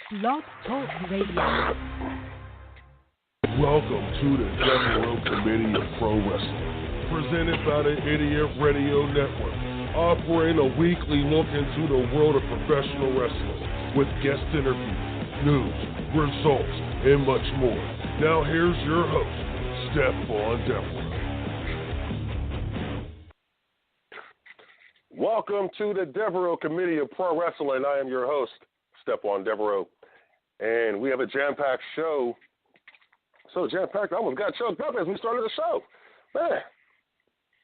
Blog Talk Radio. Welcome to the the-devereux-committee-of-pro wrestling, presented by the Idiot Radio Network, offering a weekly look into the world of professional wrestling with guest interviews, news, results, and much more. Now here's your host, Stephon Devereux. Welcome to the the-devereux-committee-of-pro wrestling. I am your host, Stephon Devereux, and we have a jam-packed show. So jam-packed, I almost got choked up as we started the show. Man,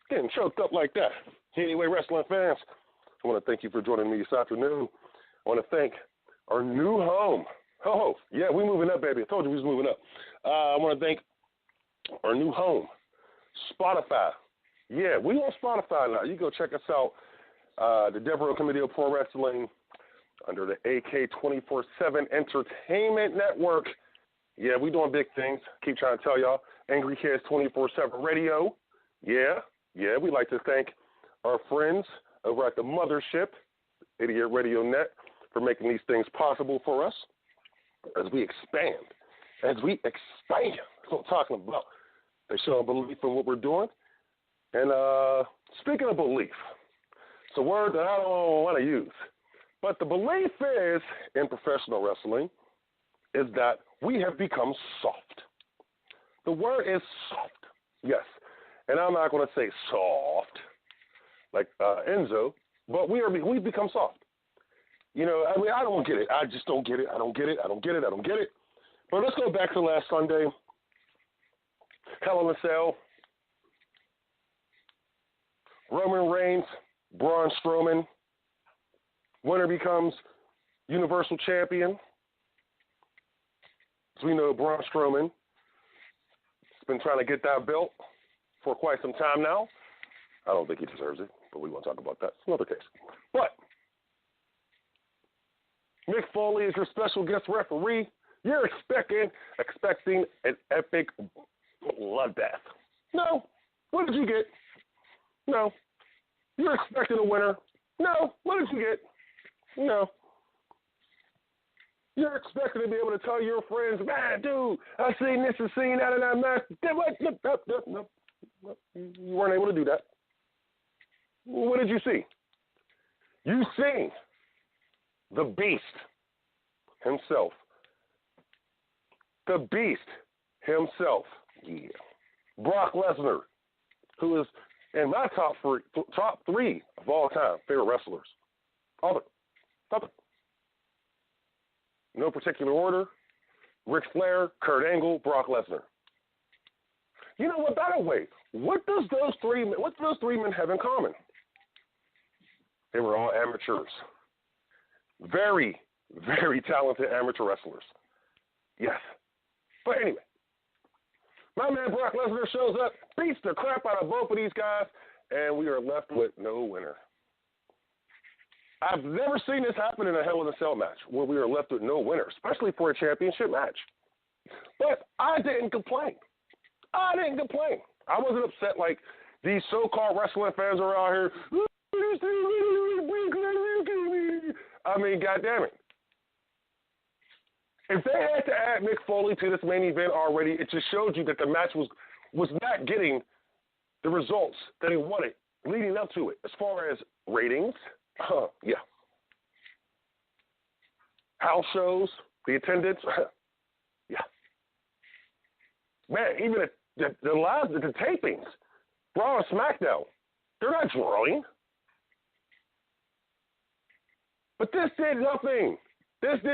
getting choked up like that. Anyway, wrestling fans, I want to thank you for joining me this afternoon. I want to thank our new home. Oh, yeah, we moving up, baby. I told you we was moving up. I want to thank our new home, Spotify. Yeah, we on Spotify now. You go check us out, the the-devereux-committee-of-pro wrestling under the AK 24/7 Entertainment Network. Yeah, we doing big things. Keep trying to tell y'all. Angry Kids 24/7 Radio. Yeah, we like to thank our friends over at the mothership, Idiot Radio Net, for making these things possible for us as we expand. That's what I'm talking about. They show belief in what we're doing. And speaking of belief, it's a word that I don't want to use. But the belief is, in professional wrestling, is that we have become soft. The word is soft, yes. And I'm not going to say soft like Enzo, but we've become soft. You know, I mean, I don't get it. I just don't get it. I don't get it. But let's go back to last Sunday. Hell in a Cell. Roman Reigns, Braun Strowman. Winner becomes Universal Champion. As we know, Braun Strowman has been trying to get that belt for quite some time now. I don't think he deserves it, but we won't talk about that. It's another case. But Mick Foley is your special guest referee. You're expecting an epic bloodbath. No. What did you get? No. You're expecting a winner. No. What did you get? No. You're expecting to be able to tell your friends, man, dude, I seen this and seen that and that match. No. You weren't able to do that. What did you see? You seen the Beast himself. The Beast himself. Yeah. Brock Lesnar, who is in my top three of all time favorite wrestlers. Other. No particular order. Ric Flair, Kurt Angle, Brock Lesnar. You know what? By the way, what do those three men have in common? They were all amateurs. Very, very talented amateur wrestlers. Yes. But anyway, my man Brock Lesnar shows up, beats the crap out of both of these guys, and we are left with no winner. I've never seen this happen in a Hell in a Cell match where we are left with no winner, especially for a championship match. But I didn't complain. I wasn't upset like these so-called wrestling fans are out here. I mean, goddamn it. If they had to add Mick Foley to this main event already, it just showed you that the match was not getting the results that he wanted leading up to it as far as ratings. Yeah. House shows, the attendance. Yeah. Man, even the tapings, Raw and SmackDown, they're not drawing. But this did nothing. But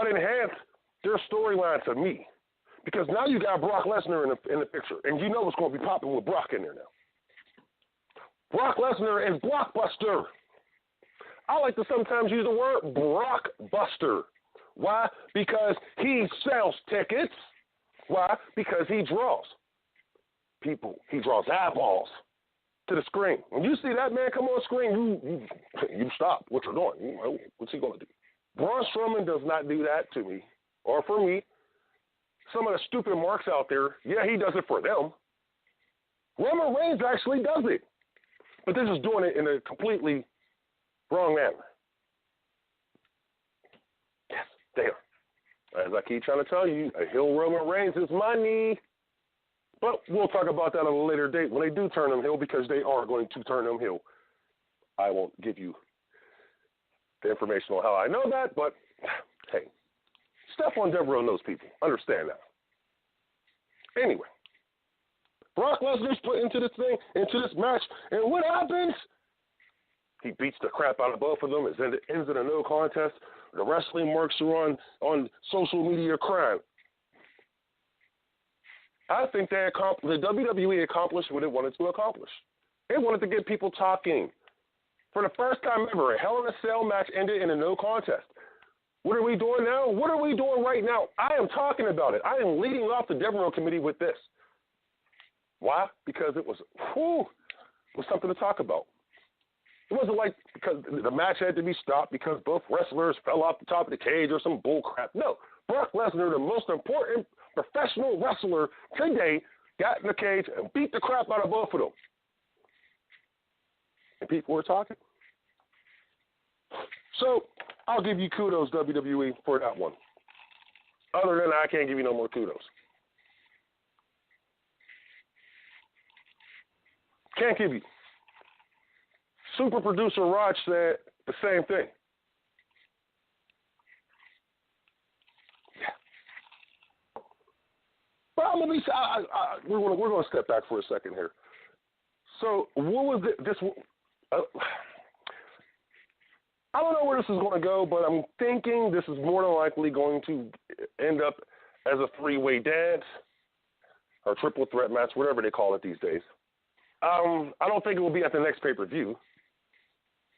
enhance their storyline to me. Because now you got Brock Lesnar in the picture, and you know what's going to be popping with Brock in there now. Brock Lesnar is Blockbuster. I like to sometimes use the word Brockbuster. Why? Because he sells tickets. Why? Because he draws people. He draws eyeballs to the screen. When you see that man come on screen, you stop what you're doing. What's he going to do? Braun Strowman does not do that to me or for me. Some of the stupid marks out there, yeah, he does it for them. Roman Reigns actually does it. But this is doing it in a completely wrong manner. Damn. As I keep trying to tell you, a heel Roman Reigns is money. But we'll talk about that on a later date when they do turn him heel, because they are going to turn him heel. I won't give you the information on how I know that, but hey, Stephon Devereux knows people. Understand that. Anyway, Brock Lesnar's put into this match, and what happens? He beats the crap out of both of them. It ends in a no contest. The wrestling marks are on social media crying. I think the WWE accomplished what it wanted to accomplish. It wanted to get people talking. For the first time ever, a Hell in a Cell match ended in a no contest. What are we doing now? What are we doing right now? I am talking about it. I am leading off the Devereux Committee with this. Why? Because it was something to talk about. It wasn't like because the match had to be stopped because both wrestlers fell off the top of the cage or some bull crap. No. Brock Lesnar, the most important professional wrestler today, got in the cage and beat the crap out of both of them. And people were talking. So I'll give you kudos, WWE, for that one. Other than that, I can't give you no more kudos. Can't give you. Super producer Raj said the same thing. Yeah. But I'm gonna be. We're going to step back for a second here. So what was this? I don't know where this is going to go, but I'm thinking this is more than likely going to end up as a three-way dance or triple threat match, whatever they call it these days. I don't think it will be at the next pay-per-view.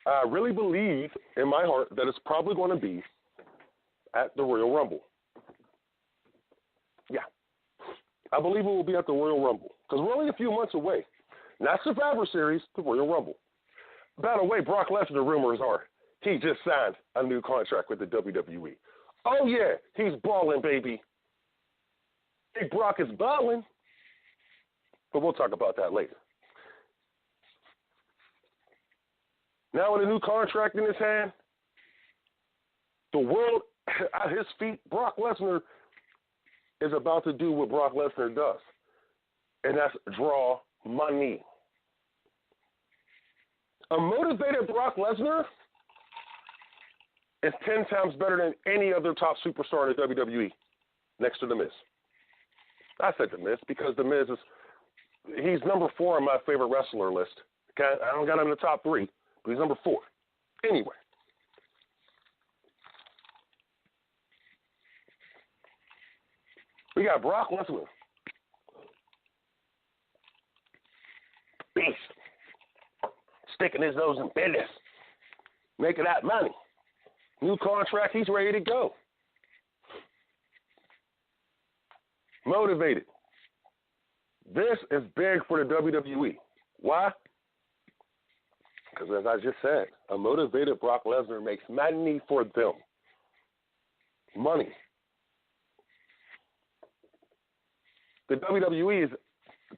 I really believe in my heart that it's probably going to be at the Royal Rumble. Yeah. I believe it will be at the Royal Rumble because we're only a few months away. Not Survivor Series, the Royal Rumble. By the way, Brock Lesnar, rumors are, he just signed a new contract with the WWE. Oh, yeah, he's balling, baby. Big Brock is balling. But we'll talk about that later. Now with a new contract in his hand, the world at his feet, Brock Lesnar is about to do what Brock Lesnar does, and that's draw money. A motivated Brock Lesnar is 10 times better than any other top superstar in the WWE next to The Miz. I said The Miz because The Miz he's number 4 on my favorite wrestler list. Okay? I don't got him in the top 3, but he's number 4. Anyway. We got Brock Lesnar. Beast. Sticking his nose in business. Making that money. New contract, he's ready to go. Motivated. This is big for the WWE. Why? Because as I just said, a motivated Brock Lesnar makes money for them. Money. The WWE is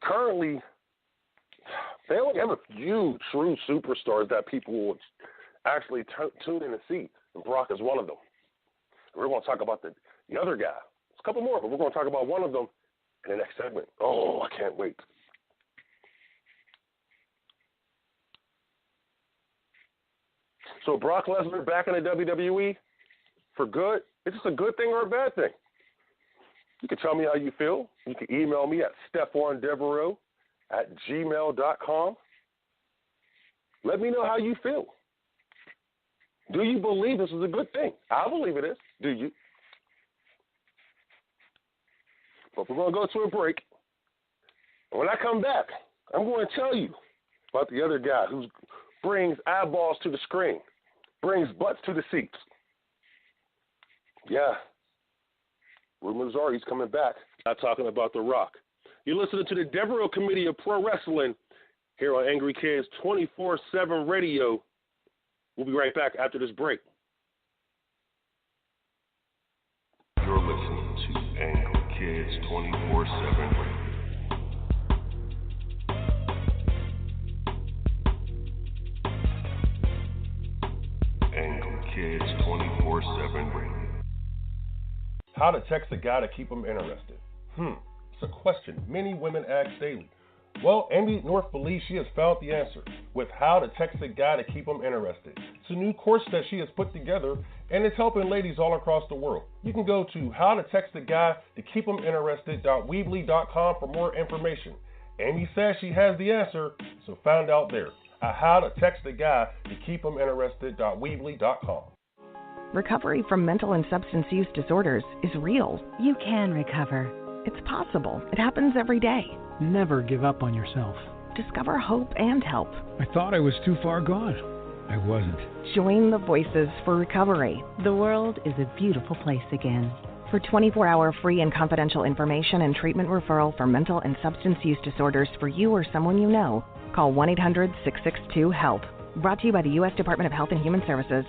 currently, they only have a few true superstars that people will actually tune in to see, and Brock is one of them. We're going to talk about the other guy. There's a couple more, but we're going to talk about one of them in the next segment. Oh, I can't wait. So Brock Lesnar back in the WWE for good. Is this a good thing or a bad thing? You can tell me how you feel. You can email me at stephondevereux@gmail.com. Let me know how you feel. Do you believe this is a good thing? I believe it is. Do you? But we're going to go to a break. And when I come back, I'm going to tell you about the other guy who brings eyeballs to the screen, brings butts to the seats. Yeah. Rumors are he's coming back. Not talking about The Rock. You're listening to the Devereux Committee of Pro Wrestling here on Angry Kids 24/7 Radio. We'll be right back after this break. You're listening to Angry Kids 24/7 Radio. Angry Kids 24/7 Radio. How to text a guy to keep him interested. It's a question many women ask daily. Well, Amy North believes she has found the answer with How to Text a Guy to Keep Him Interested. It's a new course that she has put together, and it's helping ladies all across the world. You can go to howtotextaguytokeephiminterested.weebly.com for more information. Amy says she has the answer, so find out there at howtotextaguytokeephiminterested.weebly.com. Recovery from mental and substance use disorders is real. You can recover. It's possible. It happens every day. Never give up on yourself. Discover hope and help. I thought I was too far gone. I wasn't. Join the Voices for Recovery. The world is a beautiful place again. For 24-hour free and confidential information and treatment referral for mental and substance use disorders for you or someone you know, call 1-800-662-HELP. Brought to you by the U.S. Department of Health and Human Services.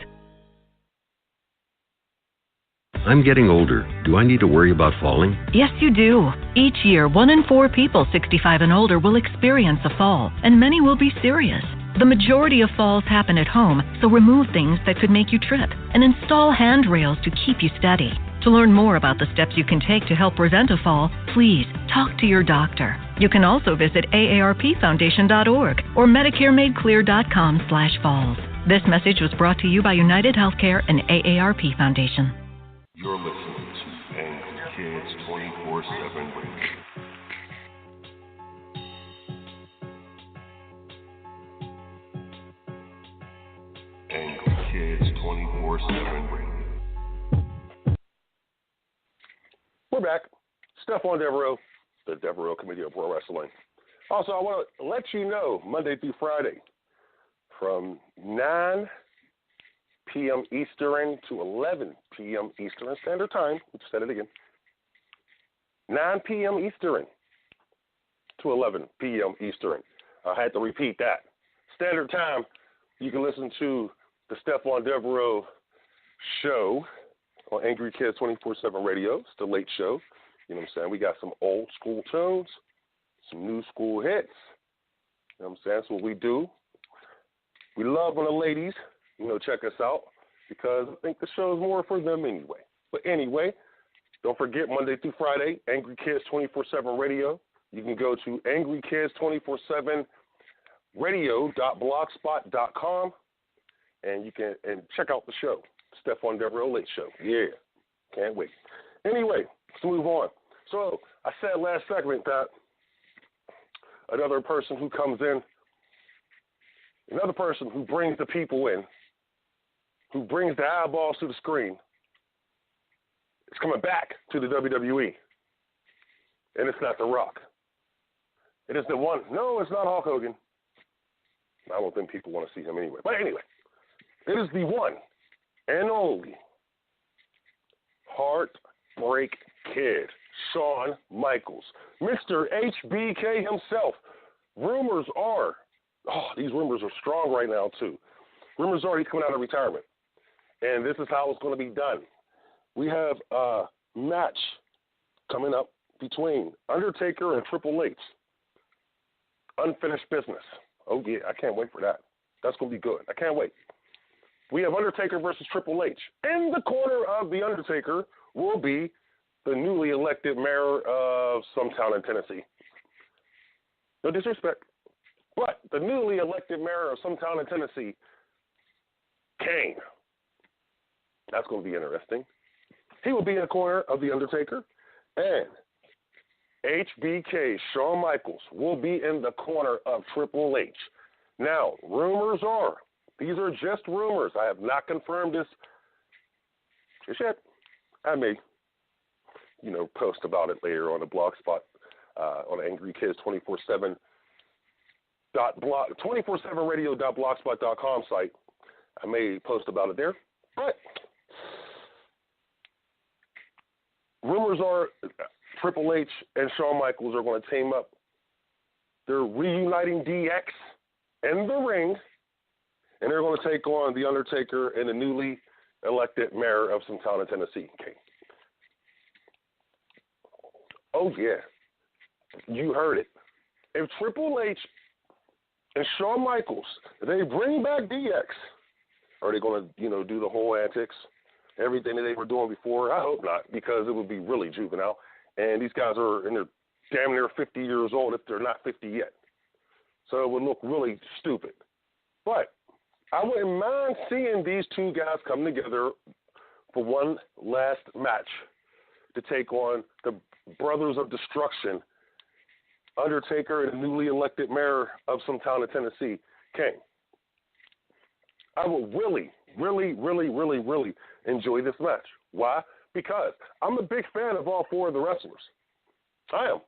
I'm getting older. Do I need to worry about falling? Yes, you do. Each year, 1 in 4 people 65 and older will experience a fall, and many will be serious. The majority of falls happen at home, so remove things that could make you trip and install handrails to keep you steady. To learn more about the steps you can take to help prevent a fall, please talk to your doctor. You can also visit aarpfoundation.org or medicaremadeclear.com/falls. This message was brought to you by United Healthcare and AARP Foundation. You're listening to Angry Kids 24/7 Radio. Angry Kids 24/7 Radio. We're back. Stephon Devereux, the the-devereux-committee-of-pro wrestling. Also, I want to let you know, Monday through Friday, from 9 p.m. Eastern to 11 p.m. Eastern Standard Time. Let's said it again. 9 p.m. Eastern to 11 p.m. Eastern. I had to repeat that. Standard Time, you can listen to the Stephon Devereux Show on Angry Kids 24/7 Radio. It's the late show. You know what I'm saying? We got some old school tunes, some new school hits. You know what I'm saying? That's what we do. We love when the ladies, check us out because I think the show is more for them anyway. But anyway, don't forget Monday through Friday, Angry Kids 24/7 Radio. You can go to angrykids247radio.blogspot.com and you can check out the show, Stephon Devereux Late Show. Yeah, can't wait. Anyway, let's move on. So I said last segment that another person who comes in, another person who brings the people in, who brings the eyeballs to the screen, is coming back to the WWE. And it's not The Rock. It is the one. No, it's not Hulk Hogan. I don't think people want to see him anyway. But anyway, it is the one and only Heartbreak Kid, Shawn Michaels, Mr. HBK himself. Rumors are, these rumors are strong right now too. Rumors are he's coming out of retirement. And this is how it's going to be done. We have a match coming up between Undertaker and Triple H. Unfinished business. Oh, yeah, I can't wait for that. That's going to be good. I can't wait. We have Undertaker versus Triple H. In the corner of the Undertaker will be the newly elected mayor of some town in Tennessee. No disrespect. But the newly elected mayor of some town in Tennessee, Kane. That's going to be interesting. He will be in the corner of the Undertaker, and HBK, Shawn Michaels, will be in the corner of Triple H. Now, rumors are, these are just rumors. I have not confirmed this just yet. I may, post about it later on the blog spot on Angry Kids 24/7radio.blogspot.com site. I may post about it there. But rumors are Triple H and Shawn Michaels are going to team up. They're reuniting DX in the ring, and they're going to take on The Undertaker and the newly elected mayor of some town in Tennessee. Okay. Oh, yeah. You heard it. If Triple H and Shawn Michaels, they bring back DX, are they going to, do the whole antics everything that they were doing before. I hope not, because it would be really juvenile. And these guys are in their damn near 50 years old if they're not 50 yet. So it would look really stupid. But I wouldn't mind seeing these two guys come together for one last match to take on the Brothers of Destruction, Undertaker and the newly elected mayor of some town in Tennessee, King. I would really, really, really, really, really enjoy this match. Why? Because I'm a big fan of all four of the wrestlers. I am.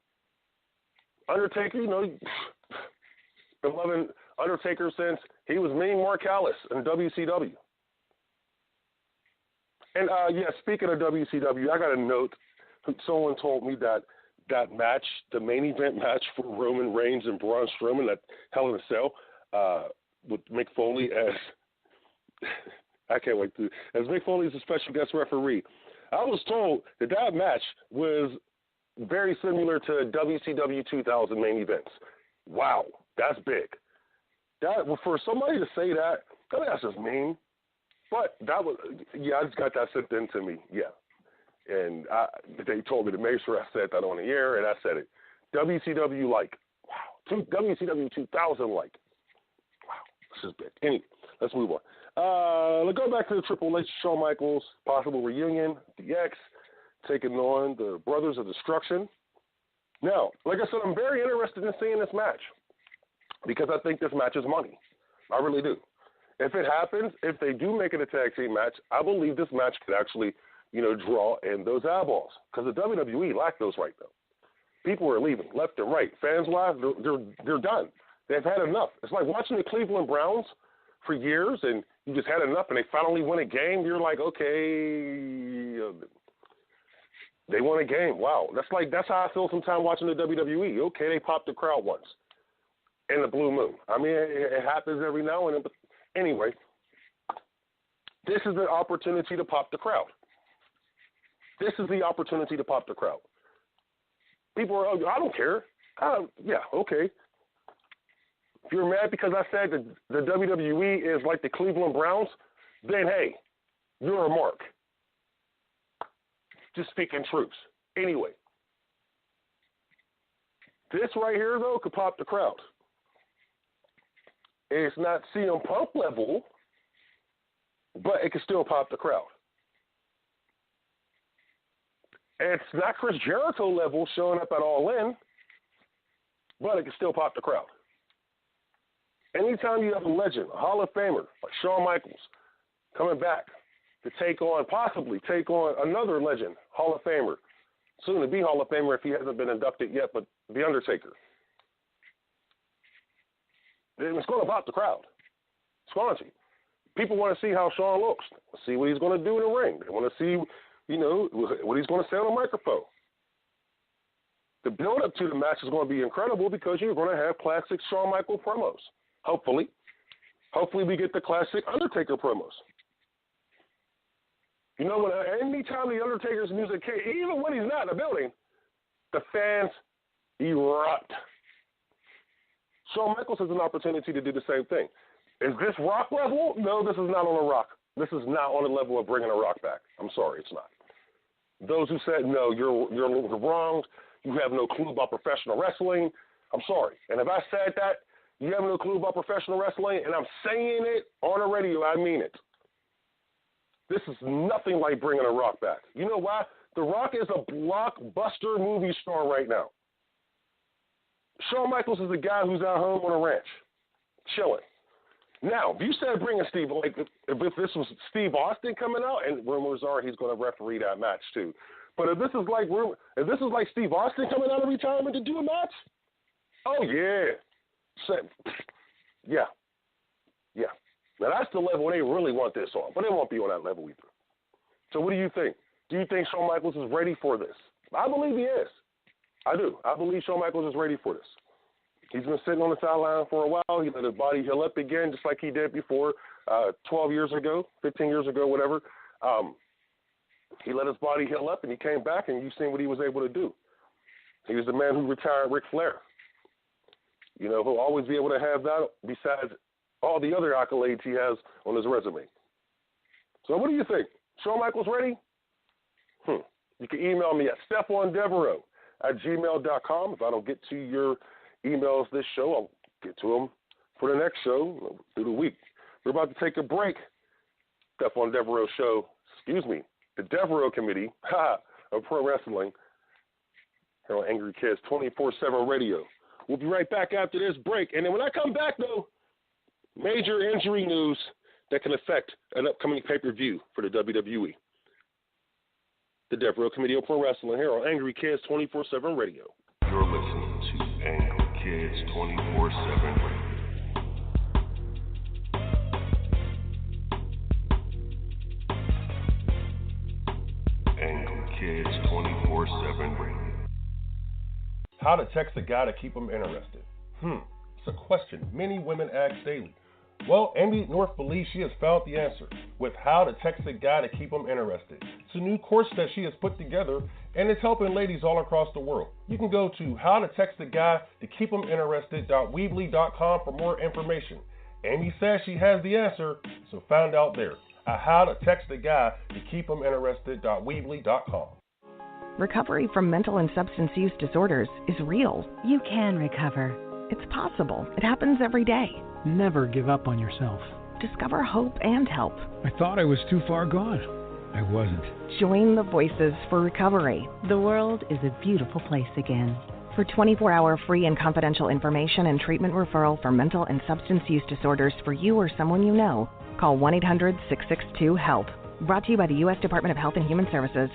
Undertaker, you know, been loving Undertaker since he was Mean Mark Callis in WCW. And, speaking of WCW, I got a note. Someone told me that match, the main event match for Roman Reigns and Braun Strowman, that Hell in a Cell, with Mick Foley as, I can't wait to, as Mick Foley is a special guest referee. I was told that match was very similar to WCW 2000 main events. Wow, that's big. For somebody to say that, I mean, that's just mean. But that was, I just got that sent in to me, And they told me to make sure I said that on the air, and I said it. WCW like. Wow. WCW 2000 like. Wow. This is big. Anyway, let's move on. Let's go back to the Triple H, Shawn Michaels, possible reunion, DX, taking on the Brothers of Destruction. Now, like I said, I'm very interested in seeing this match because I think this match is money. I really do. If it happens, if they do make it a tag team match, I believe this match could actually, draw in those eyeballs. Because the WWE lack those right now. People are leaving left and right. Fans-wise, they're done. They've had enough. It's like watching the Cleveland Browns for years, and you just had enough, and they finally win a game. You're like, okay, they won a game. Wow. That's how I feel sometimes watching the WWE. Okay, they popped the crowd once in the blue moon. I mean, it happens every now and then. But anyway, this is the opportunity to pop the crowd. This is the opportunity to pop the crowd. People are, I don't care. Okay. If you're mad because I said that the WWE is like the Cleveland Browns, then hey, you're a mark. Just speaking truths. Anyway, this right here, though, could pop the crowd. It's not CM Punk level, but it can still pop the crowd. It's not Chris Jericho level showing up at All In, but it can still pop the crowd. Anytime you have a legend, a Hall of Famer, like Shawn Michaels, coming back to possibly take on another legend, Hall of Famer, soon to be Hall of Famer if he hasn't been inducted yet, but The Undertaker. It's going to pop the crowd. It's going to. People want to see how Shawn looks, see what he's going to do in the ring. They want to see, what he's going to say on the microphone. The build-up to the match is going to be incredible because you're going to have classic Shawn Michaels promos. Hopefully we get the classic Undertaker promos. Anytime the Undertaker's music came, even when he's not in the building, the fans erupt. Shawn Michaels has an opportunity to do the same thing. Is this Rock level? No, this is not on the Rock. This is not on the level of bringing a Rock back. I'm sorry, it's not. Those who said, no, you're wrong, you have no clue about professional wrestling, I'm sorry. And if I said that, you have no clue about professional wrestling, and I'm saying it on the radio, I mean it. This is nothing like bringing a Rock back. You know why? The Rock is a blockbuster movie star right now. Shawn Michaels is a guy who's at home on a ranch, chilling. Now, if you said bringing Steve, like if this was Steve Austin coming out, and rumors are he's going to referee that match too. But if this is like Steve Austin coming out of retirement to do a match, oh yeah, yeah. Now that's the level they really want this on, but it won't be on that level either. So what do you think? Do you think Shawn Michaels is ready for this? I believe he is. I do. I believe Shawn Michaels is ready for this. He's been sitting on the sideline for a while. He let his body heal up again, just like he did before 12 years ago, 15 years ago, whatever. He let his body heal up, and he came back, and you've seen what he was able to do. He was the man who retired Ric Flair. He'll always be able to have that besides all the other accolades he has on his resume. So what do you think? Shawn Michaels ready? You can email me at Stephon Devereux at gmail.com. If I don't get to your emails this show, I'll get to them for the next show through the week. We're about to take a break. Stephon Devereux Show, the Devereux Committee of Pro Wrestling here on Angry Kids 24/7 Radio. We'll be right back after this break. And then when I come back, though, major injury news that can affect an upcoming pay-per-view for the WWE. The Devereux Committee-of-Pro Wrestling here on Angry Kids 24/7 Radio. You're listening to Angry Kids 24/7 Radio. Angry Kids 24/7 Radio. How to text a guy to keep him interested? It's a question many women ask daily. Well, Amy North believes she has found the answer with How to Text a Guy to Keep Him Interested. It's a new course that she has put together, and it's helping ladies all across the world. You can go to howtotextaguy-to-keep-him-interested.weebly.com for more information. Amy says she has the answer, so find out there at howtotextaguy-to-keep-him-interested.weebly.com. Recovery from mental and substance use disorders is real. You can recover. It's possible. It happens every day. Never give up on yourself. Discover hope and help. I thought I was too far gone. I wasn't. Join the Voices for Recovery. The world is a beautiful place again. For 24-hour free and confidential information and treatment referral for mental and substance use disorders for you or someone you know, call 1-800-662-HELP. Brought to you by the U.S. Department of Health and Human Services.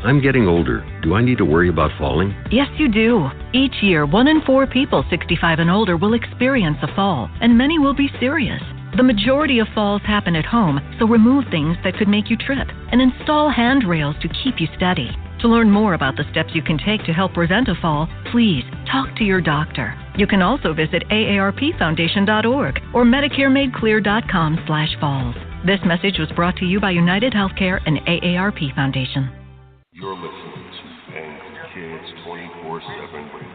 I'm getting older. Do I need to worry about falling? Yes, you do. Each year, 1 in 4 people 65 and older will experience a fall, and many will be serious. The majority of falls happen at home, so remove things that could make you trip and install handrails to keep you steady. To learn more about the steps you can take to help prevent a fall, please talk to your doctor. You can also visit aarpfoundation.org or medicaremadeclear.com/falls. This message was brought to you by United Healthcare and AARP Foundation. You're listening to Angry Kids 24/7 Radio.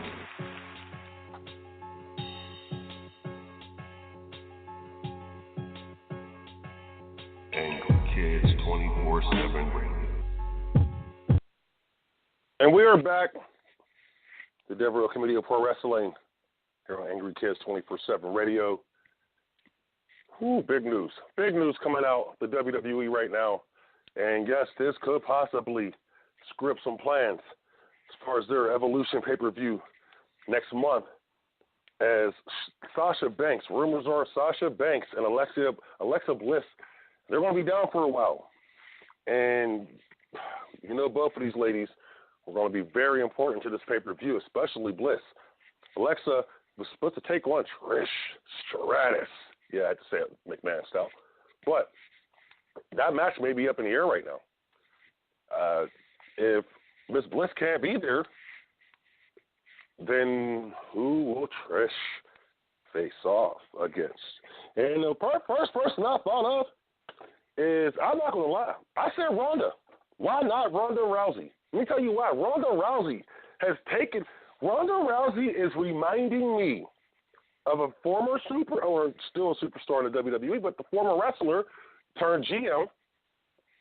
Angry Kids 24/7 Radio. And we are back. The Devereux Committee-of-Pro Wrestling here on Angry Kids 24/7 Radio. Big news. Big news coming out the WWE right now. And yes, this could possibly script some plans as far as their Evolution pay-per-view next month, as Sasha Banks, rumors are Sasha Banks and Alexa Bliss, they're going to be down for a while. And, you know, both of these ladies are going to be very important to this pay-per-view, especially Bliss. Alexa was supposed to take on Trish Stratus. Yeah, I had to say it McMahon style. But that match may be up in the air right now. If Miss Bliss can't be there, then who will Trish face off against? And the first person I thought of is, I'm not going to lie, I said Ronda. Why not Ronda Rousey? Let me tell you why. Ronda Rousey is reminding me of a former still a superstar in the WWE, but the former wrestler turned GM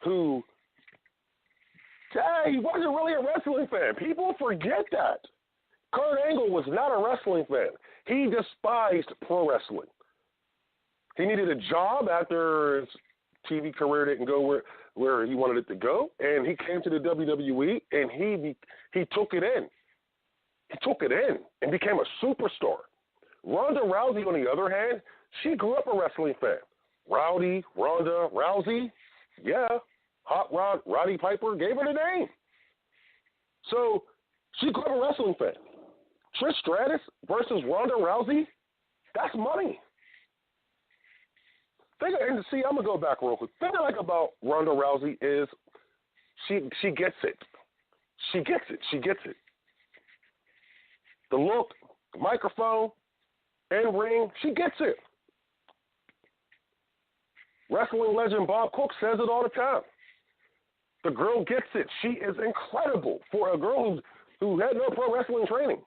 who, he wasn't really a wrestling fan. People forget that. Kurt Angle was not a wrestling fan. He despised pro wrestling. He needed a job after his TV career didn't go where he wanted it to go, and he came to the WWE, and he took it in. He took it in and became a superstar. Ronda Rousey, on the other hand, she grew up a wrestling fan. Ronda Rousey, yeah. Hot Rod, Roddy Piper gave her the name. So she grew up a wrestling fan. Trish Stratus versus Ronda Rousey, that's money. I'm going to go back real quick. The thing I like about Ronda Rousey is she gets it. She gets it. The look, the microphone, and ring, she gets it. Wrestling legend Bob Cook says it all the time. The girl gets it. She is incredible for a girl who had no pro wrestling training.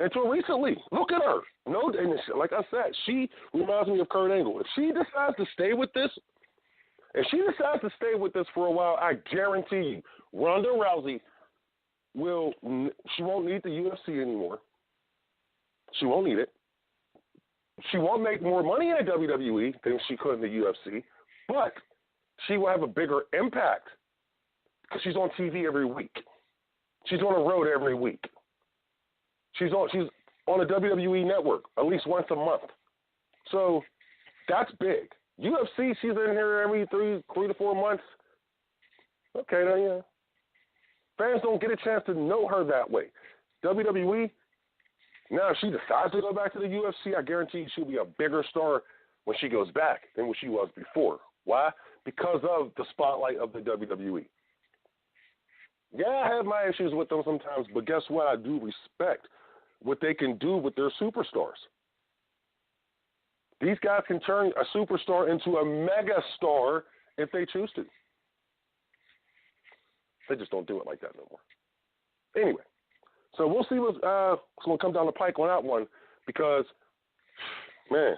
Until recently. Look at her. No, and like I said, she reminds me of Kurt Angle. If she decides to stay with this, for a while, I guarantee you, Ronda Rousey she won't need the UFC anymore. She won't need it. She won't make more money in the WWE than she could in the UFC, but she will have a bigger impact because she's on TV every week. She's on the road every week. She's on the WWE network at least once a month. So that's big. UFC, she's in here every 3 to 4 months. Okay, then, yeah. Fans don't get a chance to know her that way. WWE, now if she decides to go back to the UFC, I guarantee she'll be a bigger star when she goes back than what she was before. Why? Because of the spotlight of the WWE. Yeah, I have my issues with them sometimes, but guess what? I do respect what they can do with their superstars. These guys can turn a superstar into a mega star if they choose to. They just don't do it like that no more. Anyway, so we'll see what's going to come down the pike on that one because, man,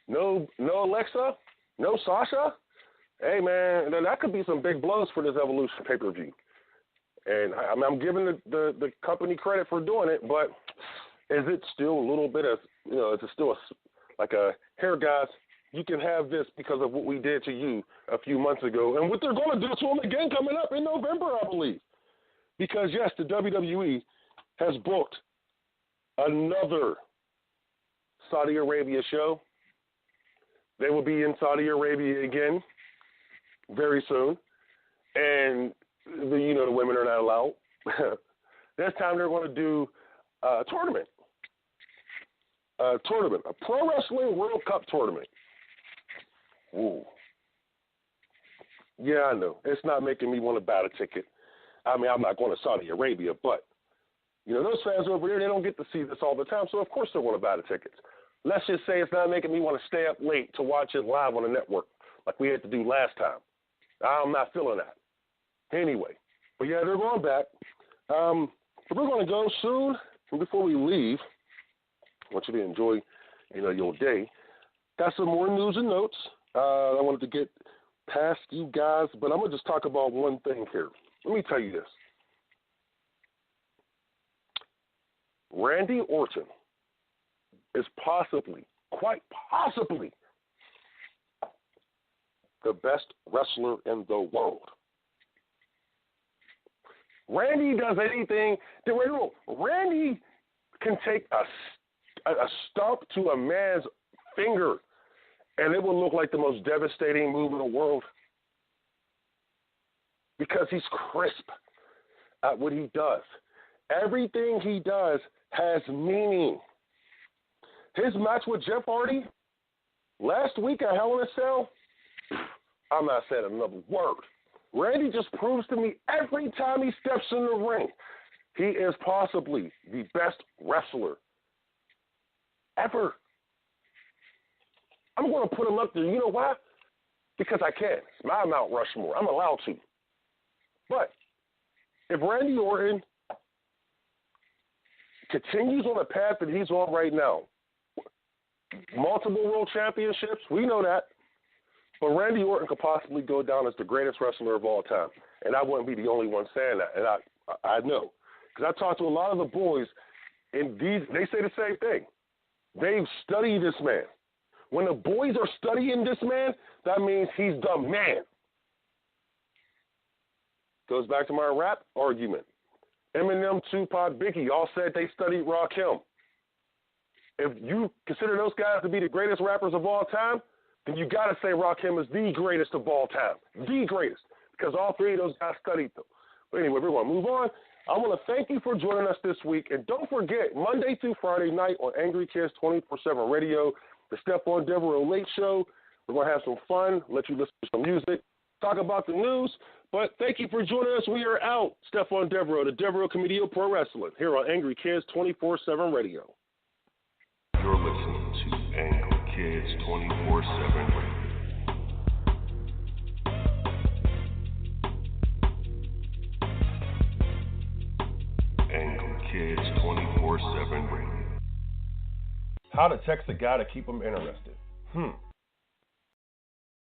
no Alexa, no Sasha. Hey, man, that could be some big blows for this Evolution pay-per-view. And I'm giving the company credit for doing it, but is it still a little bit of, is it still like a, here, guys, you can have this because of what we did to you a few months ago and what they're going to do to them again coming up in November, I believe. Because, yes, the WWE has booked another Saudi Arabia show. They will be in Saudi Arabia again very soon. And, the women are not allowed. This time they're going to do a tournament. A Pro Wrestling World Cup tournament. Ooh. Yeah, I know. It's not making me want to buy a ticket. I mean, I'm not going to Saudi Arabia, but, those fans over there, they don't get to see this all the time, so of course they want to buy the tickets. Let's just say it's not making me want to stay up late to watch it live on the network like we had to do last time. I'm not feeling that. Anyway, but yeah, they're going back. We're going to go soon. And before we leave, I want you to enjoy, your day. Got some more news and notes. I wanted to get past you guys, but I'm going to just talk about one thing here. Let me tell you this. Randy Orton is quite possibly, the best wrestler in the world. Randy does anything. Randy can take a stump to a man's finger, and it will look like the most devastating move in the world because he's crisp at what he does. Everything he does has meaning. His match with Jeff Hardy last week at Hell in a Cell, I'm not saying another word. Randy just proves to me every time he steps in the ring, he is possibly the best wrestler ever. I'm going to put him up there. You know why? Because I can. It's my Mount Rushmore. I'm allowed to. But if Randy Orton continues on the path that he's on right now, multiple world championships, we know that. But Randy Orton could possibly go down as the greatest wrestler of all time. And I wouldn't be the only one saying that. And I know. Because I talked to a lot of the boys, and they say the same thing. They've studied this man. When the boys are studying this man, that means he's the man. Goes back to my rap argument. Eminem, Tupac, Biggie all said they studied Rakim. If you consider those guys to be the greatest rappers of all time, then you got to say Rakim is the greatest of all time. The greatest. Because all three of those guys studied them. But anyway, we're going to move on. I want to thank you for joining us this week. And don't forget, Monday through Friday night on Angry Kids 24/7 Radio, the Stephon Devereux Late Show. We're going to have some fun, let you listen to some music, talk about the news. But thank you for joining us. We are out. Stephon Devereux, the the-devereux-committee-of-pro wrestling, here on Angry Kids 24/7 Radio. You're listening to Angry Kids 24/7 Radio. Angry Kids 24/7. How to text a guy to keep him interested.